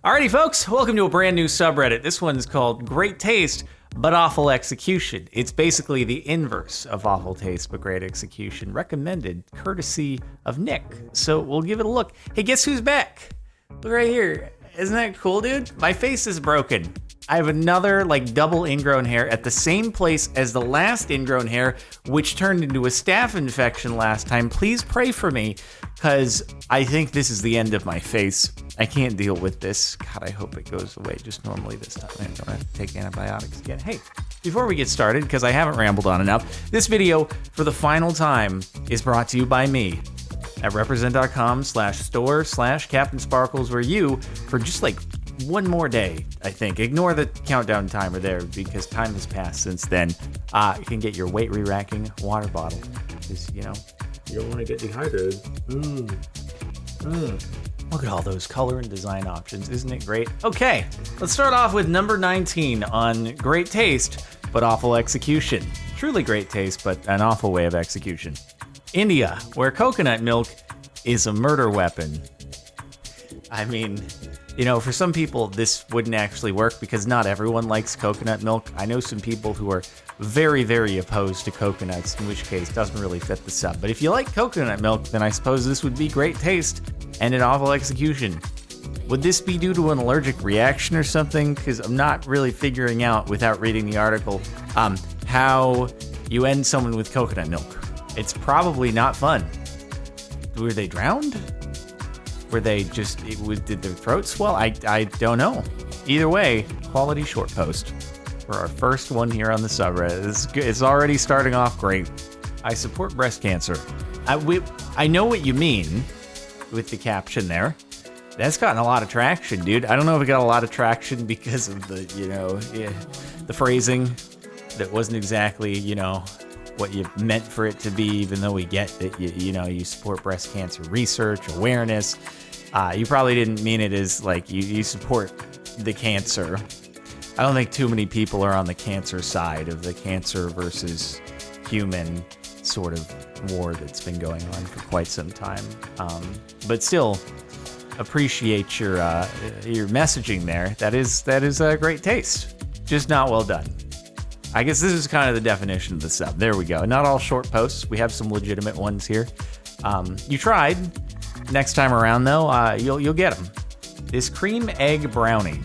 Alrighty, folks, welcome to a brand new subreddit. This one's called Great Taste, but Awful Execution. It's basically the inverse of Awful Taste, but Great Execution, recommended courtesy of Nick. So we'll give it a look. Hey, guess who's back? Look right here. Isn't that cool, dude? My face is broken. I have another double ingrown hair at the same place as the last ingrown hair, which turned into a staph infection last time. Please pray for me, because I think this is the end of my face. I can't deal with this. God, I hope it goes away just normally this time. I don't have to take antibiotics again. Hey, before we get started, because I haven't rambled on enough, this video, for the final time, is brought to you by me at represent.com/store/Captain Sparkles, where you, for just one more day, I think, ignore the countdown timer there because time has passed since then, you can get your weight re-racking water bottle. Because, you don't want to get dehydrated. Look at all those color and design options. Isn't it great? Okay, let's start off with number 19 on Great Taste, but Awful Execution. Truly great taste, but an awful way of execution. India, where coconut milk is a murder weapon. I mean, for some people, this wouldn't actually work because not everyone likes coconut milk. I know some people who are very, very opposed to coconuts, in which case doesn't really fit the sub. But if you like coconut milk, then I suppose this would be Great Taste and an awful execution. Would this be due to an allergic reaction or something? Because I'm not really figuring out, without reading the article, how you end someone with coconut milk. It's probably not fun. Were they drowned? Were they did their throat swell? I don't know. Either way, quality short post for our first one here on the subreddit. It's already starting off great. I support breast cancer. I know what you mean with the caption there. That's gotten a lot of traction, dude. I don't know if it got a lot of traction because of the phrasing that wasn't exactly, what you meant for it to be, even though we get that you support breast cancer research, awareness. You probably didn't mean it as you support the cancer. I don't think too many people are on the cancer side of the cancer versus human sort of war that's been going on for quite some time. But still, appreciate your messaging there. That is a great taste, just not well done. I guess this is kind of the definition of the sub. There we go. Not all short posts. We have some legitimate ones here. You tried. Next time around, though, you'll get them. This cream egg brownie.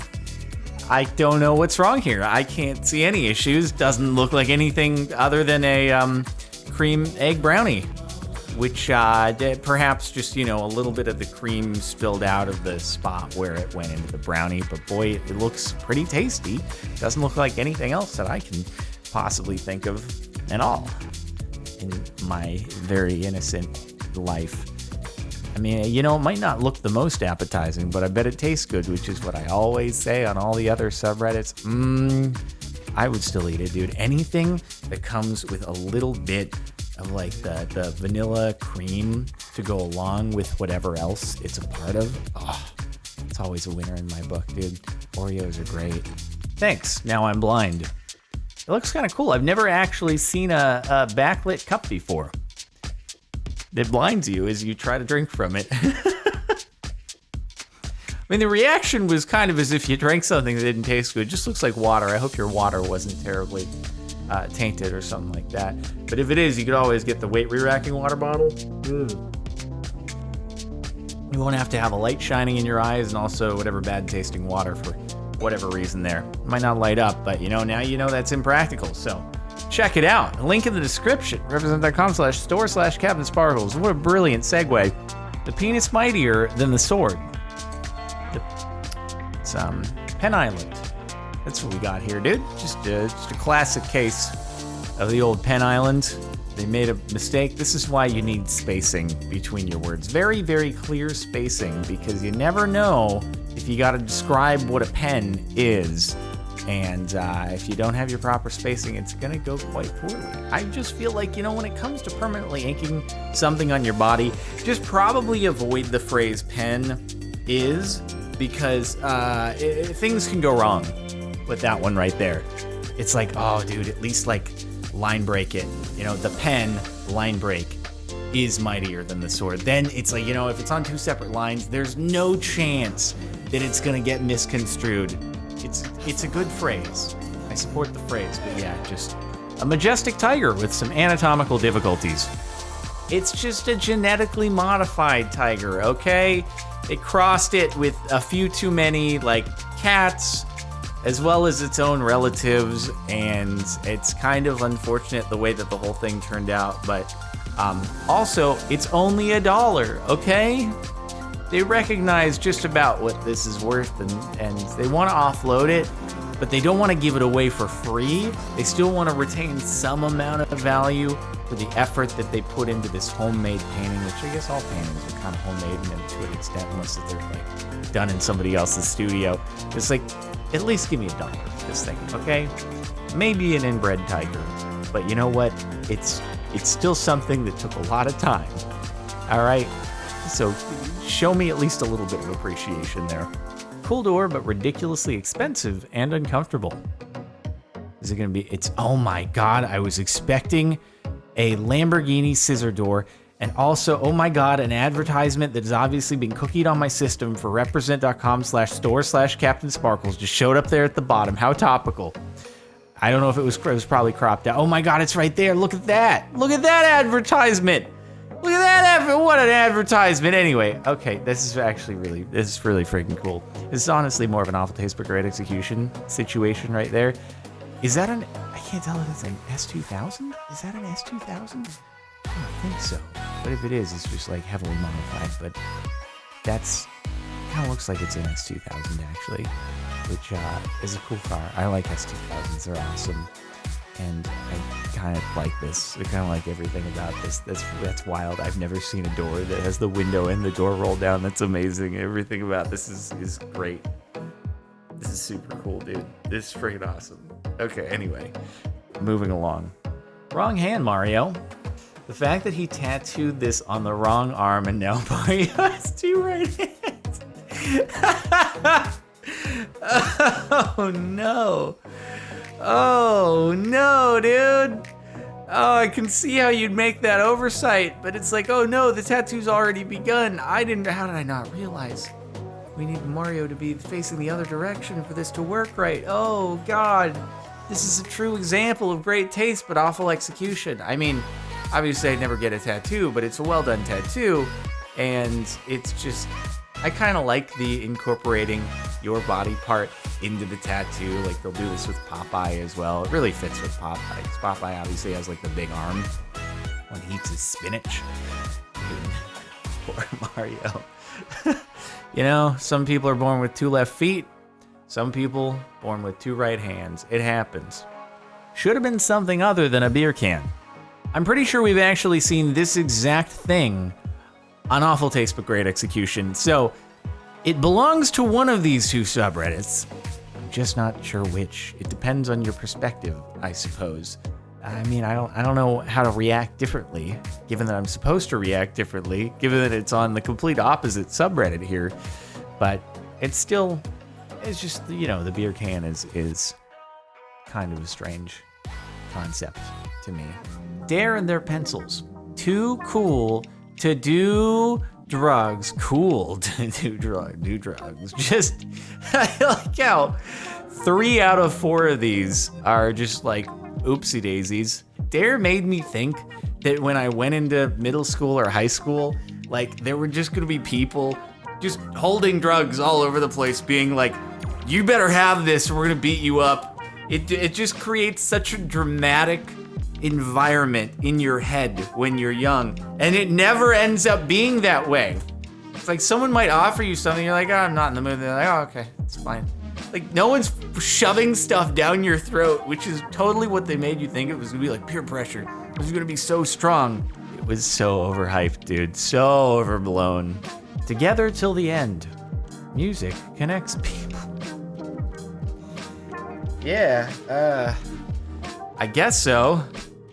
I don't know what's wrong here. I can't see any issues. Doesn't look like anything other than a cream egg brownie, which perhaps just, a little bit of the cream spilled out of the spot where it went into the brownie. But boy, it looks pretty tasty. Doesn't look like anything else that I can possibly think of at all in my very innocent life. I mean, it might not look the most appetizing, but I bet it tastes good, which is what I always say on all the other subreddits. I would still eat it, dude. Anything that comes with a little bit of the vanilla cream to go along with whatever else it's a part of. It's always a winner in my book, dude. Oreos are great. Thanks. Now I'm blind. It looks kind of cool. I've never actually seen a backlit cup before. It blinds you as you try to drink from it. I mean, the reaction was kind of as if you drank something that didn't taste good. It just looks like water. I hope your water wasn't terribly tainted or something like that. But if it is, you could always get the weight re-racking water bottle. You won't have to have a light shining in your eyes, and also whatever bad tasting water for whatever reason there. It might not light up, but now that's impractical. So check it out. Link in the description. Represent.com/store/Captain Sparkles. What a brilliant segue. The penis mightier than the sword. It's Penn Island. That's what we got here, dude. Just a classic case of the old Penn Island. They made a mistake. This is why you need spacing between your words. Very, very clear spacing, because you never know if you got to describe what a pen is. And if you don't have your proper spacing, it's going to go quite poorly. I just feel like, when it comes to permanently inking something on your body, just probably avoid the phrase pen is, because things can go wrong with that one right there. It's oh, dude, at least line break it. The pen line break is mightier than the sword. Then it's if it's on two separate lines, there's no chance that it's gonna get misconstrued. It's a good phrase. I support the phrase, but yeah, just a majestic tiger with some anatomical difficulties. It's just a genetically modified tiger, okay? It crossed it with a few too many, like, cats, as well as its own relatives, and it's kind of unfortunate the way that the whole thing turned out, but also, it's only $1, okay? They recognize just about what this is worth, and they want to offload it, but they don't want to give it away for free. They still want to retain some amount of value for the effort that they put into this homemade painting, which I guess all paintings are kind of homemade and to an extent, unless they're like done in somebody else's studio. It's like, at least give me $1 for this thing, okay? Maybe an inbred tiger, but you know what? It's still something that took a lot of time. All right, so show me at least a little bit of appreciation there. Cool door, but ridiculously expensive and uncomfortable. Is it gonna be, oh my God, I was expecting a Lamborghini scissor door, and also, oh my God, an advertisement that has obviously been cookied on my system for represent.com/store/Captain Sparkles just showed up there at the bottom. How topical. I don't know if it was probably cropped out. Oh my God, it's right there. Look at that. Look at that advertisement. Look at that, what an advertisement. Anyway, okay, this is really freaking cool. This is honestly more of an awful taste but great execution situation right there. Is that I can't tell if it's an S2000? Is that an S2000? I don't think so. But if it is, it's just like heavily modified, but that's, kind of looks like it's an S2000 actually, which is a cool car. I like S2000s, they're awesome. And I kind of like this. I kind of like everything about this. That's wild. I've never seen a door that has the window and the door roll down. That's amazing. Everything about this is great. This is super cool, dude. This is freaking awesome. Okay, anyway, moving along. Wrong hand, Mario. The fact that he tattooed this on the wrong arm and now Mario has 2 right hands. Oh no. Oh no, dude. Oh, I can see how you'd make that oversight, but it's like, oh no, the tattoo's already begun. How did I not realize? We need Mario to be facing the other direction for this to work right. Oh God, this is a true example of great taste, but awful execution. I mean, obviously I'd never get a tattoo, but it's a well done tattoo, and it's just, I kind of like the incorporating your body part into the tattoo. Like they'll do this with Popeye as well. It really fits with Popeye, because Popeye obviously has like the big arm when he eats his spinach. Dude, poor Mario. You know, some people are born with 2 left feet. Some people born with 2 right hands. It happens. Should have been something other than a beer can. I'm pretty sure we've actually seen this exact thing on Awful Taste But Great Execution. So it belongs to one of these 2 subreddits. I'm just not sure which. It depends on your perspective, I suppose. I mean, I don't know how to react differently, given that I'm supposed to react differently, given that it's on the complete opposite subreddit here. But it's just, you know, the beer can is kind of a strange concept to me. Dare and their pencils. Too cool to do drugs. Cool to do drugs. Just, I like how 3 out of 4 of these are just like oopsie daisies. Dare made me think that when I went into middle school or high school, like there were just gonna be people just holding drugs all over the place being like, you better have this or we're gonna beat you up. It just creates such a dramatic environment in your head when you're young, and it never ends up being that way. It's like someone might offer you something, you're like, oh, I'm not in the mood. They're like, oh, okay, it's fine. Like no one's shoving stuff down your throat, which is totally what they made you think it was gonna be, like peer pressure. It was gonna be so strong. It was so overhyped, dude. So overblown. Together till the end. Music connects people. Yeah, I guess so.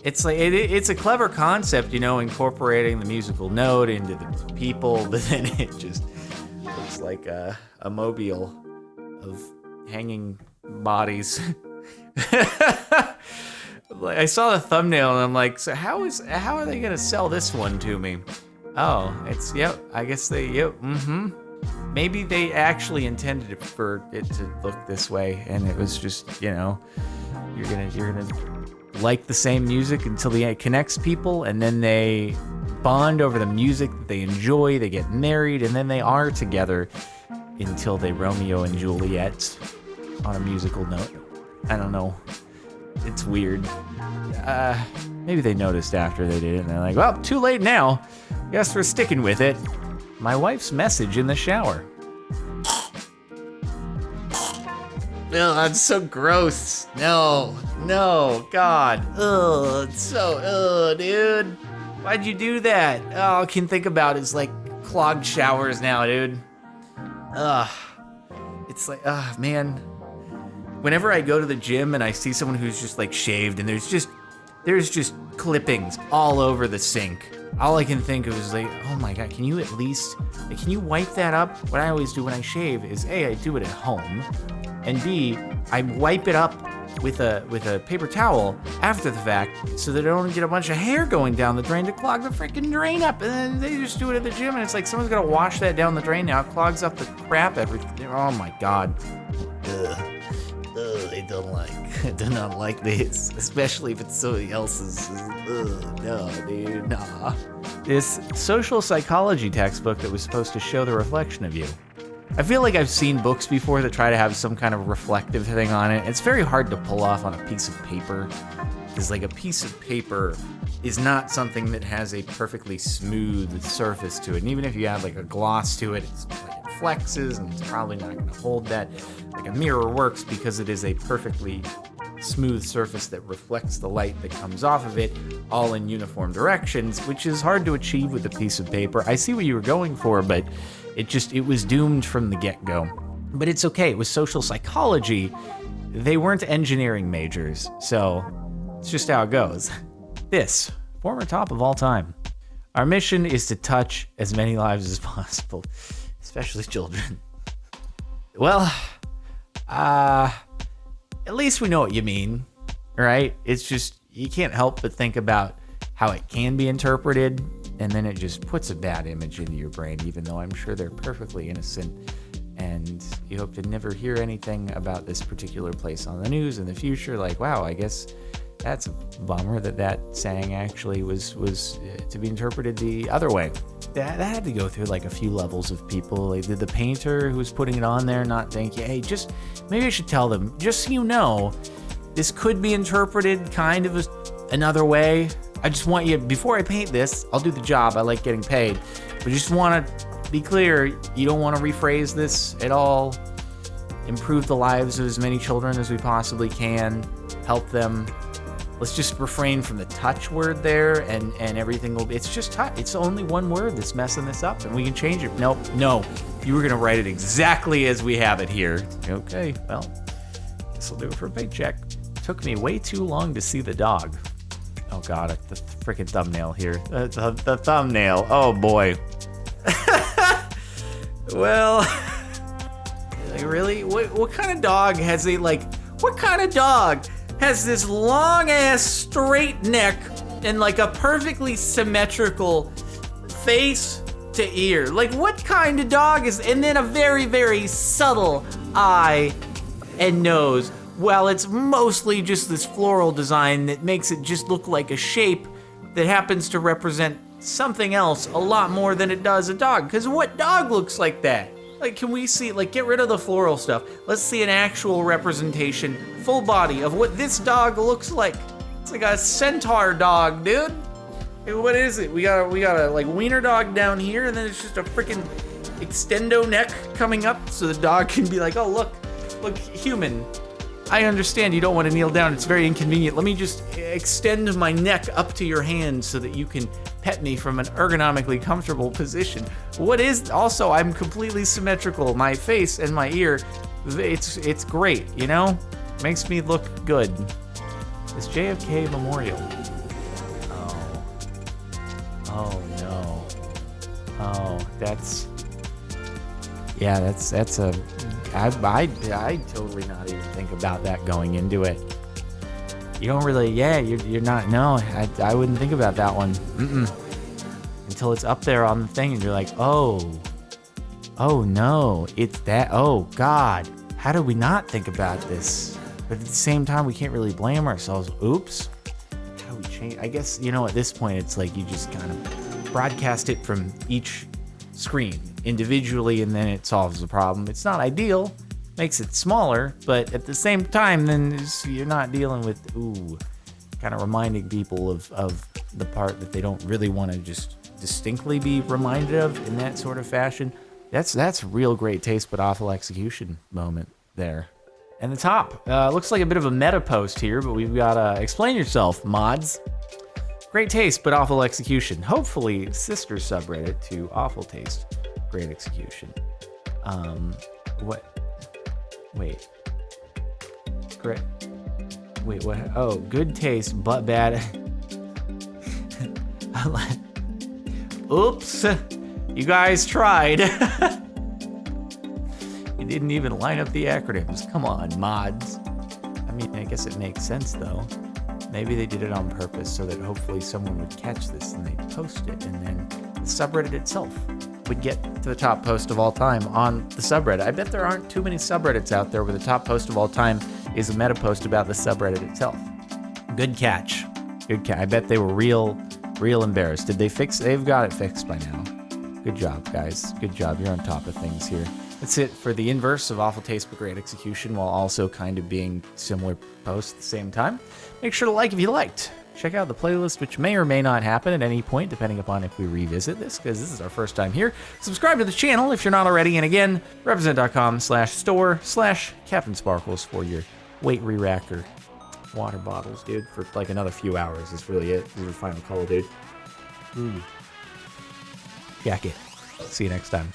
It's like it's a clever concept, you know, incorporating the musical note into the people, but then it just looks like a mobile of hanging bodies. Like I saw the thumbnail and I'm like, so how are they gonna sell this one to me? Oh, it's, yep, I guess they, yep, maybe they actually intended it for it to look this way, and it was just, you're gonna like the same music until it connects people, and then they bond over the music that they enjoy, they get married, and then they are together until they Romeo and Juliet on a musical note. I don't know. It's weird. Maybe they noticed after they did it, and they're like, well, too late now. Guess we're sticking with it. My wife's message in the shower. No, that's so gross. No, God. Ugh, it's so, dude. Why'd you do that? All I can think about is like clogged showers now, dude. It's like, man. Whenever I go to the gym and I see someone who's just like shaved and there's just clippings all over the sink, all I can think of is like, oh my God, can you wipe that up? What I always do when I shave is A, I do it at home, and B, I wipe it up with a paper towel after the fact so that I don't get a bunch of hair going down the drain to clog the freaking drain up. And then they just do it at the gym, and it's like someone's gotta wash that down the drain now. It clogs up the crap everything. Oh my God. I do not like this, especially if it's somebody else's. No, dude, nah. This social psychology textbook that was supposed to show the reflection of you. I feel like I've seen books before that try to have some kind of reflective thing on it. It's very hard to pull off on a piece of paper, because like a piece of paper is not something that has a perfectly smooth surface to it. And even if you add like a gloss to it, it flexes and it's probably not going to hold that. Like a mirror works because it is a perfectly smooth surface that reflects the light that comes off of it all in uniform directions, which is hard to achieve with a piece of paper. I see what you were going for, but it was doomed from the get-go. But it's okay, it was social psychology. They weren't engineering majors, so it's just how it goes. This, former top of all time. Our mission is to touch as many lives as possible, especially children. Well, at least we know what you mean, right? It's just, you can't help but think about how it can be interpreted, and then it just puts a bad image into your brain, even though I'm sure they're perfectly innocent, and you hope to never hear anything about this particular place on the news in the future. Like, wow, I guess that's a bummer that saying actually was to be interpreted the other way. That had to go through like a few levels of people. Like, did the painter who was putting it on there not think, hey, just maybe I should tell them, just so you know, this could be interpreted kind of another way. I just want you, before I paint this, I'll do the job. I like getting paid. But just want to be clear, you don't want to rephrase this at all. Improve the lives of as many children as we possibly can. Help them. Let's just refrain from the touch word there, and everything will be, it's just touch. It's only one word that's messing this up, and we can change it. Nope, no. You were going to write it exactly as we have it here. Okay, well, guess I'll do it for a paycheck. Took me way too long to see the dog. Oh God, the freaking thumbnail here. The thumbnail, oh boy. Well, like really? What kind of dog has what kind of dog has this long ass straight neck and like a perfectly symmetrical face to ear? Like, what kind of dog is, and then a very, very subtle eye and nose. Well, it's mostly just this floral design that makes it just look like a shape that happens to represent something else a lot more than it does a dog. Because what dog looks like that? Like, can we see, like, get rid of the floral stuff. Let's see an actual representation, full body, of what this dog looks like. It's like a centaur dog, dude. Hey, what is it? We got a like wiener dog down here, and then it's just a freaking extendo neck coming up so the dog can be like, oh, look, human. I understand you don't want to kneel down. It's very inconvenient. Let me just extend my neck up to your hand so that you can pet me from an ergonomically comfortable position. What is, also, I'm completely symmetrical. My face and my ear, it's great, you know? Makes me look good. It's JFK Memorial. Oh no. Oh, that's a, I totally not even think about that going into it. You don't really, you're not, no, I wouldn't think about that one. Until it's up there on the thing and you're like, oh, Oh no, it's that. Oh God, how did we not think about this? But at the same time, we can't really blame ourselves. Oops. How do we change? I guess, at this point, it's like you just kind of broadcast it from each screen individually, and then it solves the problem. It's not ideal, makes it smaller, but at the same time, then you're not dealing with, kind of reminding people of the part that they don't really want to just distinctly be reminded of in that sort of fashion. That's real great taste, but awful execution moment there. And the top, looks like a bit of a meta post here, but we've got explain yourself, mods. Great taste, but awful execution. Hopefully, sister subreddit to awful taste, great execution. What? Wait. Great. Wait, what? Oh, good taste, but bad. Oops. You guys tried. You didn't even line up the acronyms. Come on, mods. I mean, I guess it makes sense, though. Maybe they did it on purpose so that hopefully someone would catch this and they'd post it, and then the subreddit itself would get to the top post of all time on the subreddit. I bet there aren't too many subreddits out there where the top post of all time is a meta post about the subreddit itself. Good catch. Good catch. I bet they were real embarrassed. Did they fix? They've got it fixed by now. Good job, guys. Good job. You're on top of things here. That's it for the inverse of awful taste but great execution, while also kind of being similar posts at the same time. Make sure to like if you liked. Check out the playlist, which may or may not happen at any point, depending upon if we revisit this, because this is our first time here. Subscribe to the channel if you're not already, and again, represent.com/store/Captain Sparkles for your weight re-racker water bottles, dude, for like another few hours. That's really it. This is the final call, dude. Jacket. See you next time.